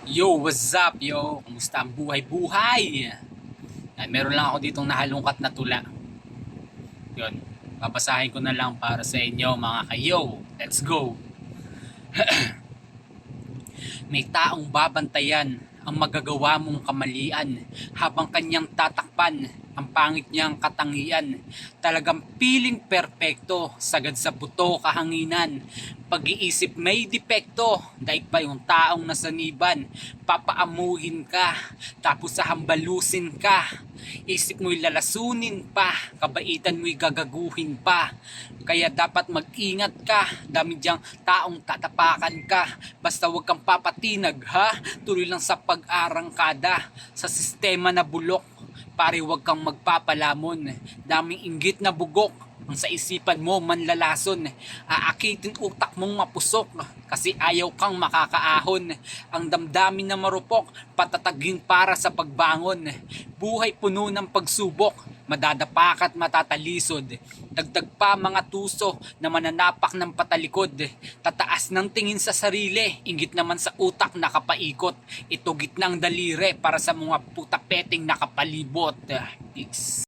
Yo, what's up, yo? Kumusta ang buhay-buhay? Ay, meron lang ako ditong nahalungkat na tula. Yun, babasahin ko na lang para sa inyo mga kayo. Let's go! May taong babantayan ang magagawa mong kamalian habang kanyang tatakpan ang pangit niyang katangian. Talagang piling perpekto, sagad sa buto kahanginan. Pag-iisip may depekto, daig pa yung taong nasaniban. Papaamuhin ka, tapos sahambalusin ka. Isip mo'y lalasunin pa, kabaitan mo'y gagaguhin pa. Kaya dapat mag-ingat ka, dami diyang taong tatapakan ka. Basta wag kang papatinag ha, tuloy lang sa pag-arangkada. Sa sistema na bulok, pare wag kang magpapalamon. Daming inggit na bugok, ang sa isipan mo manlalason. Aakitin utak mong mapusok, kasi ayaw kang makakaahon. Ang damdamin na marupok, patatagin para sa pagbangon. Buhay puno ng pagsubok, madadapa ka't matatalisod. Dagdag pa mga tuso na mananapak ng patalikod. Tataas ng tingin sa sarili, inggit naman sa utak nakapaikot. Ito gitnang dalire para sa mga putapeting nakapalibot. Peace.